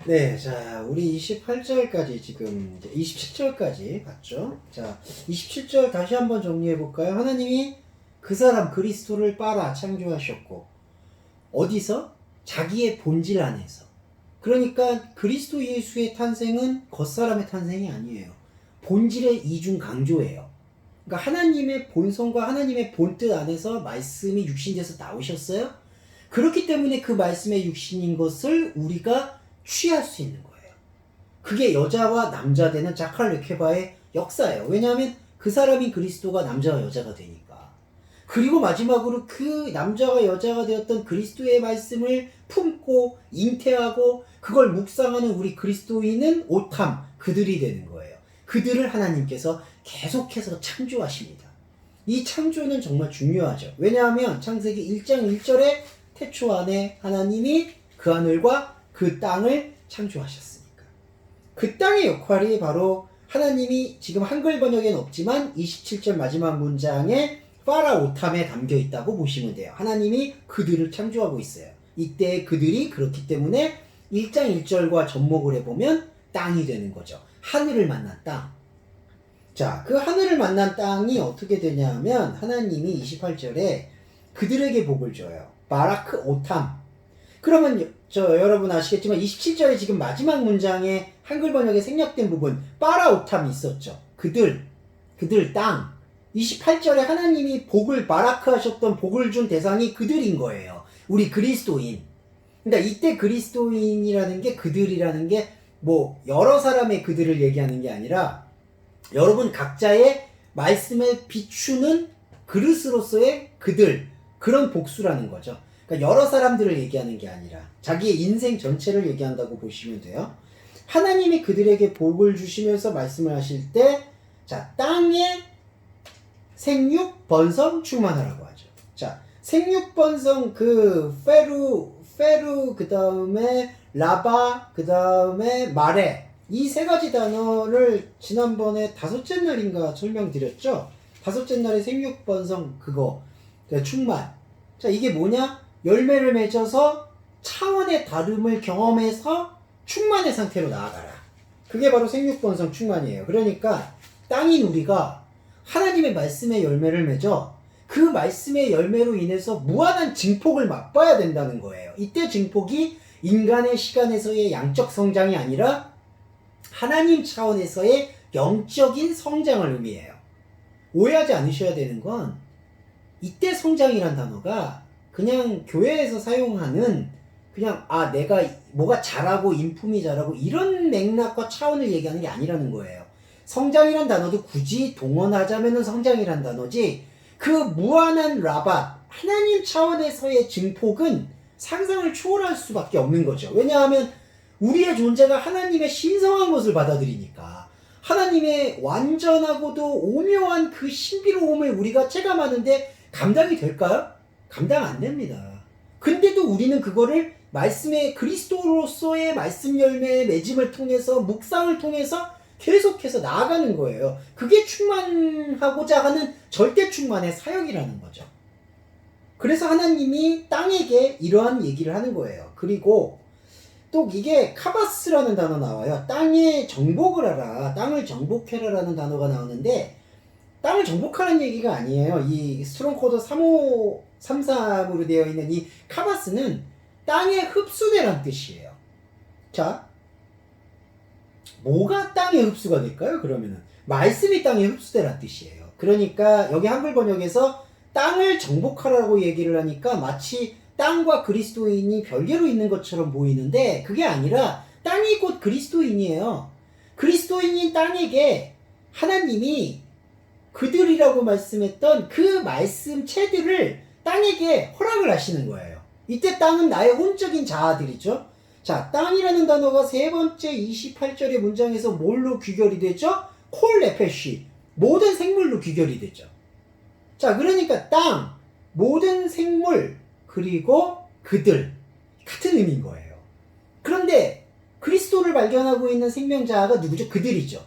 네, 자, 우리 28절까지 지금 이제 27절까지 봤죠? 자, 27절 다시 한번 정리해 볼까요? 하나님이 그 사람 그리스도를 빨아 창조하셨고, 어디서? 자기의 본질 안에서. 그러니까 그리스도 예수의 탄생은 겉사람의 탄생이 아니에요. 본질의 이중 강조예요. 그러니까 하나님의 본성과 하나님의 본뜻 안에서 말씀이 육신돼서 나오셨어요. 그렇기 때문에 그 말씀의 육신인 것을 우리가 취할 수 있는 거예요. 그게 여자와 남자 되는 자칼레케바의 역사예요. 왜냐하면 그 사람인 그리스도가 남자와 여자가 되니까. 그리고 마지막으로 그 남자와 여자가 되었던 그리스도의 말씀을 품고 잉태하고 그걸 묵상하는 우리 그리스도인은 오탐, 그들이 되는 거예요. 그들을 하나님께서 계속해서 창조하십니다. 이 창조는 정말 중요하죠. 왜냐하면 창세기 1장 1절에 태초 안에 하나님이 그 하늘과 그 땅을 창조하셨으니까. 그 땅의 역할이 바로 하나님이 지금 한글 번역에는 없지만 27절 마지막 문장에 파라오탐에 담겨 있다고 보시면 돼요. 하나님이 그들을 창조하고 있어요. 이때 그들이 그렇기 때문에 1장 1절과 접목을 해보면 땅이 되는 거죠. 하늘을 만난 땅. 자, 그 하늘을 만난 땅이 어떻게 되냐면 하나님이 28절에 그들에게 복을 줘요. 바라크 오탐. 그러면 여러분 아시겠지만 27절에 지금 마지막 문장에 한글 번역에 생략된 부분 파라오탐이 있었죠. 그들 땅. 28절에 하나님이 복을 바라크 하셨던 복을 준 대상이 그들인 거예요. 우리 그리스도인. 그러니까 이때 그리스도인이라는 게 그들이라는 게 뭐 여러 사람의 그들을 얘기하는 게 아니라 여러분 각자의 말씀에 비추는 그릇으로서의 그들, 그런 복수라는 거죠. 그러니까 여러 사람들을 얘기하는 게 아니라 자기의 인생 전체를 얘기한다고 보시면 돼요. 하나님이 그들에게 복을 주시면서 말씀을 하실 때, 자, 땅에 생육 번성 충만하라고 하죠. 자, 생육 번성 페루 그 다음에 라바 그 다음에 마레 이 세 가지 단어를 지난번에 다섯째 날인가 설명드렸죠. 다섯째 날에 생육 번성 그거 충만. 자, 이게 뭐냐? 열매를 맺어서 차원의 다름을 경험해서 충만의 상태로 나아가라. 그게 바로 생육번성 충만이에요. 그러니까 땅인 우리가 하나님의 말씀의 열매를 맺어 그 말씀의 열매로 인해서 무한한 증폭을 맛봐야 된다는 거예요. 이때 증폭이 인간의 시간에서의 양적 성장이 아니라 하나님 차원에서의 영적인 성장을 의미해요. 오해하지 않으셔야 되는 건 이때 성장이란 단어가 그냥 교회에서 사용하는 그냥 내가 뭐가 잘하고 인품이 잘하고 이런 맥락과 차원을 얘기하는 게 아니라는 거예요. 성장이란 단어도 굳이 동원하자면은 성장이란 단어지 그 무한한 라바 하나님 차원에서의 증폭은 상상을 초월할 수밖에 없는 거죠. 왜냐하면 우리의 존재가 하나님의 신성한 것을 받아들이니까 하나님의 완전하고도 오묘한 그 신비로움을 우리가 체감하는데 감당이 될까요? 감당 안 됩니다. 근데도 우리는 그거를 말씀의 그리스도로서의 말씀 열매의 맺음을 통해서 묵상을 통해서 계속해서 나아가는 거예요. 그게 충만하고자 하는 절대 충만의 사역이라는 거죠. 그래서 하나님이 땅에게 이러한 얘기를 하는 거예요. 그리고 또 이게 카바스라는 단어 나와요. 땅에 정복을 하라, 땅을 정복해라라는 단어가 나오는데 땅을 정복하는 얘기가 아니에요. 이 스트롱 코드 3533으로 되어 있는 이 카바스는 땅에 흡수되란 뜻이에요. 자, 뭐가 땅에 흡수가 될까요? 그러면은 말씀이 땅에 흡수되란 뜻이에요. 그러니까 여기 한글 번역에서 땅을 정복하라고 얘기를 하니까 마치 땅과 그리스도인이 별개로 있는 것처럼 보이는데 그게 아니라 땅이 곧 그리스도인이에요. 그리스도인인 땅에게 하나님이 그들이라고 말씀했던 그 말씀체들을 땅에게 허락을 하시는 거예요. 이때 땅은 나의 혼적인 자아들이죠. 자, 땅이라는 단어가 세 번째 28절의 문장에서 뭘로 귀결이 되죠? 콜레페시, 모든 생물로 귀결이 되죠. 자, 그러니까 땅, 모든 생물, 그리고 그들 같은 의미인 거예요. 그런데 그리스도를 발견하고 있는 생명자가 누구죠? 그들이죠.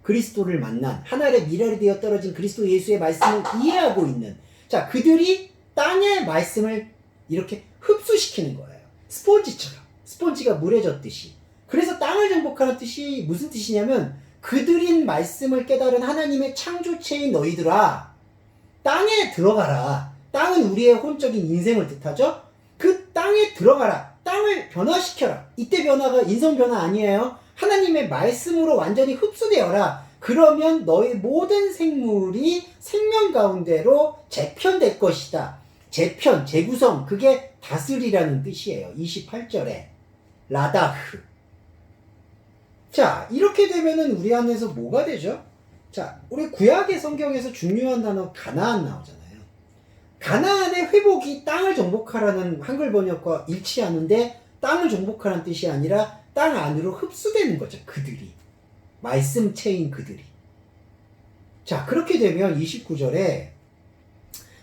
그리스도를 만난 하늘의 미랄이 되어 떨어진 그리스도 예수의 말씀을 이해하고 있는 자, 그들이 땅의 말씀을 이렇게 흡수시키는 거예요. 스폰지처럼. 스폰지가 물에 젖듯이. 그래서 땅을 정복하는 뜻이 무슨 뜻이냐면 그들인 말씀을 깨달은 하나님의 창조체인 너희들아 땅에 들어가라. 땅은 우리의 혼적인 인생을 뜻하죠. 그 땅에 들어가라. 땅을 변화시켜라. 이때 변화가 인성 변화 아니에요. 하나님의 말씀으로 완전히 흡수되어라. 그러면 너희 모든 생물이 생명 가운데로 재편될 것이다. 재편, 재구성, 그게 다스리라는 뜻이에요. 28절에 라다흐. 자, 이렇게 되면은 우리 안에서 뭐가 되죠? 자, 우리 구약의 성경에서 중요한 단어 가나안 나오잖아요. 가나안의 회복이 땅을 정복하라는 한글 번역과 일치하는데 땅을 정복하라는 뜻이 아니라 땅 안으로 흡수되는 거죠. 그들이. 말씀체인 그들이. 자, 그렇게 되면 29절에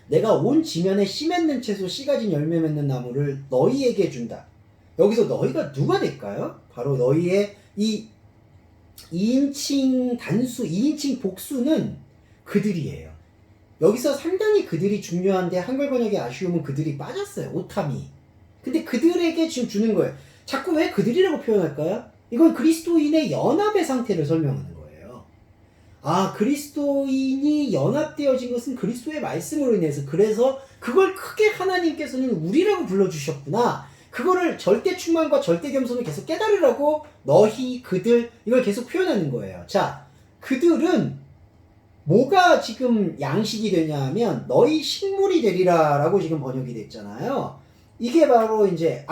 내가 온 지면에 씨 맺는 채소, 씨 가진 열매 맺는 나무를 너희에게 준다. 여기서 너희가 누가 될까요? 바로 너희의 이 2인칭 단수, 2인칭 복수는 그들이에요. 여기서 상당히 그들이 중요한데 한글 번역의 아쉬움은 그들이 빠졌어요. 오타미. 근데 그들에게 지금 주는 거예요. 자꾸 왜 그들이라고 표현할까요? 이건 그리스도인의 연합의 상태를 설명하는 거예요. 아, 그리스도인이 연합되어진 것은 그리스도의 말씀으로 인해서, 그래서 그걸 크게 하나님께서는 우리라고 불러주셨구나. 그거를 절대 충만과 절대 겸손을 계속 깨달으라고 너희, 그들, 이걸 계속 표현하는 거예요. 자, 그들은 뭐가 지금 양식이 되냐 하면 너희 식물이 되리라 라고 지금 번역이 됐잖아요. 이게 바로 이제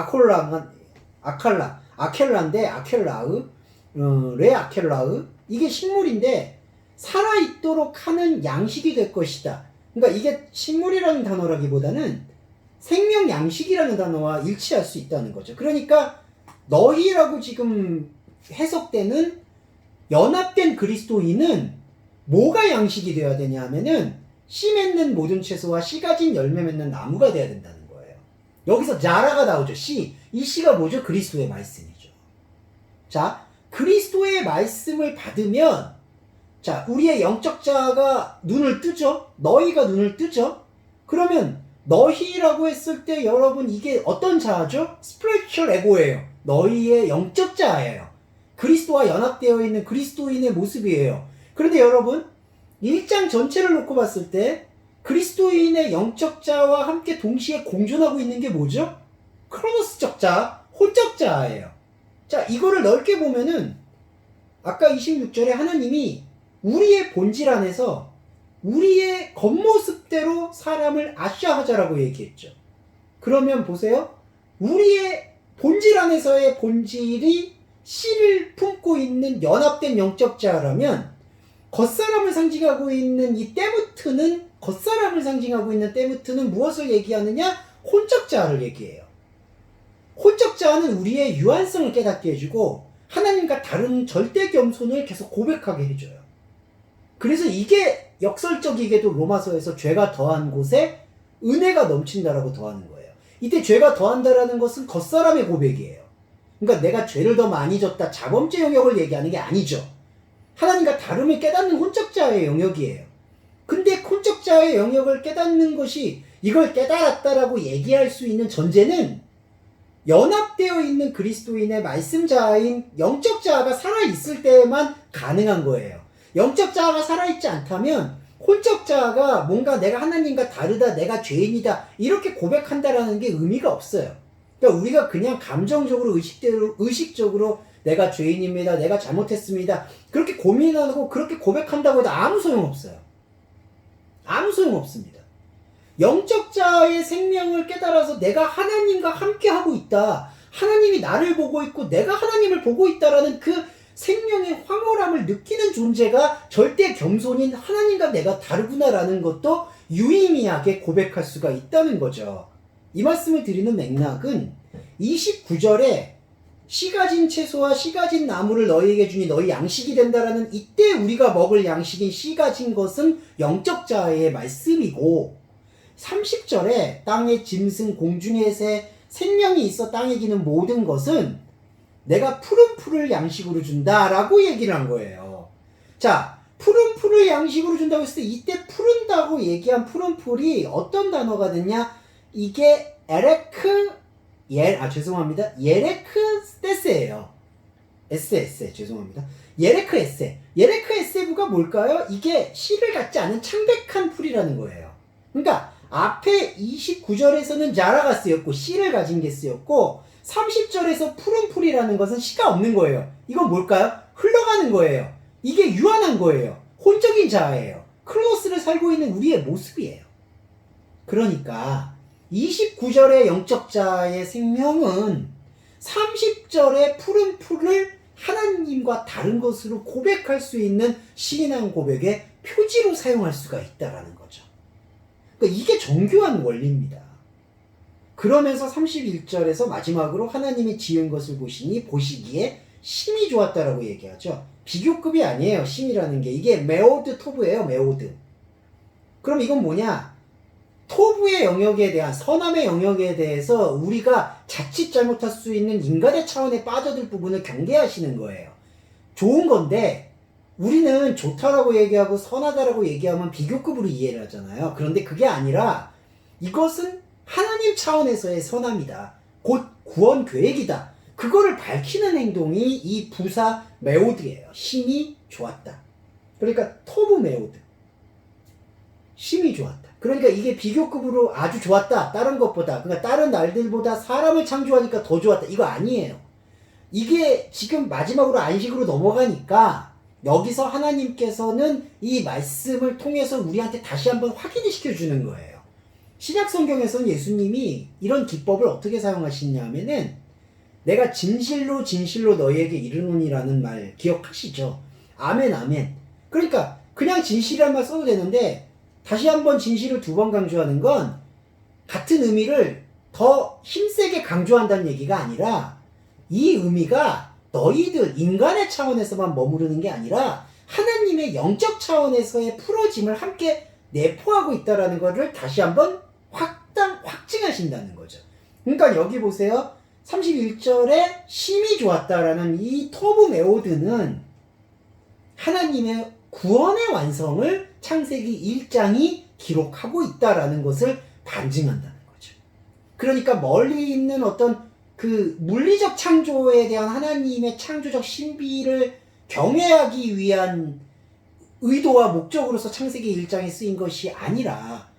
아켈라인데 아켈라흐, 레아켈라흐, 이게 식물인데 살아있도록 하는 양식이 될 것이다. 그러니까 이게 식물이라는 단어라기보다는 생명 양식이라는 단어와 일치할 수 있다는 거죠. 그러니까 너희라고 지금 해석되는 연합된 그리스도인은 뭐가 양식이 되어야 되냐 하면은 씨 맺는 모든 채소와 씨 가진 열매 맺는 나무가 되어야 된다는 거예요. 여기서 자라가 나오죠. 씨. 이 씨가 뭐죠? 그리스도의 말씀이죠. 자, 그리스도의 말씀을 받으면, 자, 우리의 영적 자아가 눈을 뜨죠? 너희가 눈을 뜨죠? 그러면 너희라고 했을 때 여러분 이게 어떤 자아죠? 스피리추얼 에고예요. 너희의 영적 자아예요. 그리스도와 연합되어 있는 그리스도인의 모습이에요. 그런데 여러분 1장 전체를 놓고 봤을 때 그리스도인의 영적 자아와 함께 동시에 공존하고 있는 게 뭐죠? 크로노스적 자아, 혼적 자아예요. 자, 이거를 넓게 보면은 아까 26절에 하나님이 우리의 본질 안에서 우리의 겉모습대로 사람을 아샤하자라고 얘기했죠. 그러면 보세요. 우리의 본질 안에서의 본질이 씨를 품고 있는 연합된 영적 자아라면 겉사람을 상징하고 있는 이 때무트는, 겉사람을 상징하고 있는 때무트는 무엇을 얘기하느냐? 혼적 자아를 얘기해요. 혼적 자아는 우리의 유한성을 깨닫게 해주고 하나님과 다른 절대 겸손을 계속 고백하게 해줘요. 그래서 이게 역설적이게도 로마서에서 죄가 더한 곳에 은혜가 넘친다라고 더하는 거예요. 이때 죄가 더한다라는 것은 겉사람의 고백이에요. 그러니까 내가 죄를 더 많이 졌다, 자범죄 영역을 얘기하는 게 아니죠. 하나님과 다름을 깨닫는 혼적자의 영역이에요. 근데 혼적자의 영역을 깨닫는 것이, 이걸 깨달았다라고 얘기할 수 있는 전제는 연합되어 있는 그리스도인의 말씀자인 영적자가 살아있을 때만 가능한 거예요. 영적자가 살아있지 않다면 혼적자가 뭔가 내가 하나님과 다르다, 내가 죄인이다 이렇게 고백한다라는 게 의미가 없어요. 그러니까 우리가 그냥 감정적으로 의식적으로 내가 죄인입니다, 내가 잘못했습니다 그렇게 고민하고 그렇게 고백한다고 해도 아무 소용없어요. 아무 소용없습니다. 영적자의 생명을 깨달아서 내가 하나님과 함께하고 있다, 하나님이 나를 보고 있고 내가 하나님을 보고 있다라는 그 생명의 황홀함을 느끼는 존재가 절대 겸손인 하나님과 내가 다르구나라는 것도 유의미하게 고백할 수가 있다는 거죠. 이 말씀을 드리는 맥락은 29절에 씨 가진 채소와 씨 가진 나무를 너희에게 주니 너희 양식이 된다라는, 이때 우리가 먹을 양식인 씨 가진 것은 영적 자아의 말씀이고, 30절에 땅의 짐승 공중의 새 생명이 있어 땅에 기는 모든 것은 내가 푸른 풀을 양식으로 준다라고 얘기를 한 거예요. 자, 푸른 풀을 양식으로 준다고 했을 때 이때 푸른다고 얘기한 푸른 풀이 어떤 단어가 됐냐? 이게 예레크스테스예요. 에세 죄송합니다. 예레크 에세부가 뭘까요? 이게 씨를 갖지 않은 창백한 풀이라는 거예요. 그러니까 앞에 29절에서는 자라가 쓰였고 씨를 가진 게 쓰였고 30절에서 푸른 풀이라는 것은 씨가 없는 거예요. 이건 뭘까요? 흘러가는 거예요. 이게 유한한 거예요. 혼적인 자아예요. 크로노스를 살고 있는 우리의 모습이에요. 그러니까 29절의 영적 자의 생명은 30절의 푸른 풀을 하나님과 다른 것으로 고백할 수 있는 신앙 고백의 표지로 사용할 수가 있다라는 거죠. 그러니까 이게 정교한 원리입니다. 그러면서 31절에서 마지막으로 하나님이 지은 것을 보시기에 심히 좋았다라고 얘기하죠. 비교급이 아니에요. 심이라는 게. 이게 메오드 토브예요. 메오드. 그럼 이건 뭐냐? 토부의 영역에 대한 선함의 영역에 대해서 우리가 자칫 잘못할 수 있는 인간의 차원에 빠져들 부분을 경계하시는 거예요. 좋은 건데 우리는 좋다라고 얘기하고 선하다라고 얘기하면 비교급으로 이해를 하잖아요. 그런데 그게 아니라 이것은 하나님 차원에서의 선함이다. 곧 구원 계획이다. 그거를 밝히는 행동이 이 부사 메오드예요. 심히 좋았다. 그러니까 토부 메오드. 심히 좋았다. 그러니까 이게 비교급으로 아주 좋았다. 다른 것보다. 그러니까 다른 날들보다 사람을 창조하니까 더 좋았다. 이거 아니에요. 이게 지금 마지막으로 안식으로 넘어가니까 여기서 하나님께서는 이 말씀을 통해서 우리한테 다시 한번 확인을 시켜주는 거예요. 신약 성경에서는 예수님이 이런 기법을 어떻게 사용하시냐면은 내가 진실로 너희에게 이르노니라는 말 기억하시죠? 아멘 아멘. 그러니까 그냥 진실이란 말 써도 되는데 다시 한번 진실을 2번 강조하는 건 같은 의미를 더 힘세게 강조한다는 얘기가 아니라 이 의미가 너희들 인간의 차원에서만 머무르는 게 아니라 하나님의 영적 차원에서의 풀어짐을 함께 내포하고 있다는 것을 다시 한번 확증하신다는 거죠. 그러니까 여기 보세요. 31절에 심히 좋았다라는 이 토브 메오드는 하나님의 구원의 완성을 창세기 1장이 기록하고 있다라는 것을 반증한다는 거죠. 그러니까 멀리 있는 어떤 그 물리적 창조에 대한 하나님의 창조적 신비를 경외하기 위한 의도와 목적으로서 창세기 1장에 쓰인 것이 아니라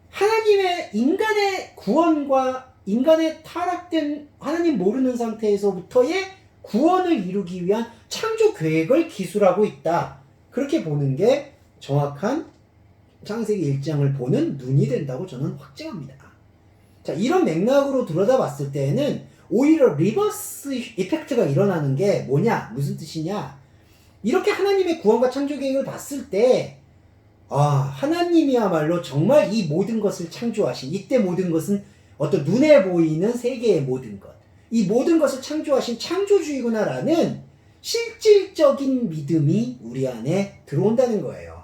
하나님의 인간의 구원과 인간의 타락된 하나님 모르는 상태에서부터의 구원을 이루기 위한 창조 계획을 기술하고 있다. 그렇게 보는 게 정확한 창세기 1장을 보는 눈이 된다고 저는 확증합니다. 자, 이런 맥락으로 들여다봤을 때는 오히려 리버스 이펙트가 일어나는 게 뭐냐? 무슨 뜻이냐? 이렇게 하나님의 구원과 창조 계획을 봤을 때 하나님이야말로 정말 이 모든 것을 창조하신, 이때 모든 것은 어떤 눈에 보이는 세계의 모든 것, 이 모든 것을 창조하신 창조주이구나라는 실질적인 믿음이 우리 안에 들어온다는 거예요.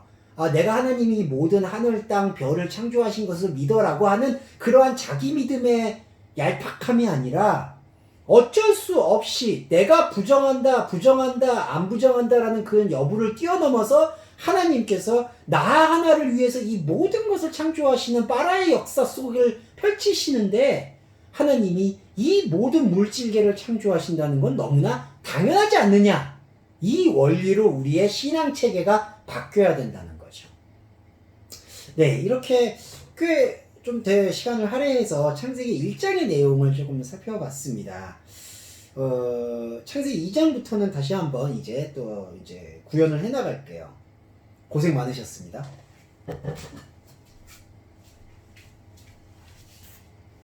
내가 하나님이 모든 하늘, 땅, 별을 창조하신 것을 믿어라고 하는 그러한 자기 믿음의 얄팍함이 아니라 어쩔 수 없이 내가 부정한다, 안 부정한다라는 그런 여부를 뛰어넘어서 하나님께서 나 하나를 위해서 이 모든 것을 창조하시는 빠라의 역사 속을 펼치시는데 하나님이 이 모든 물질계를 창조하신다는 건 너무나 당연하지 않느냐. 이 원리로 우리의 신앙 체계가 바뀌어야 된다는 거죠. 네, 이렇게 꽤 좀 더 시간을 할애해서 창세기 1장의 내용을 조금 살펴봤습니다. 창세기 2장부터는 다시 한번 이제 구현을 해나갈게요. 고생 많으셨습니다.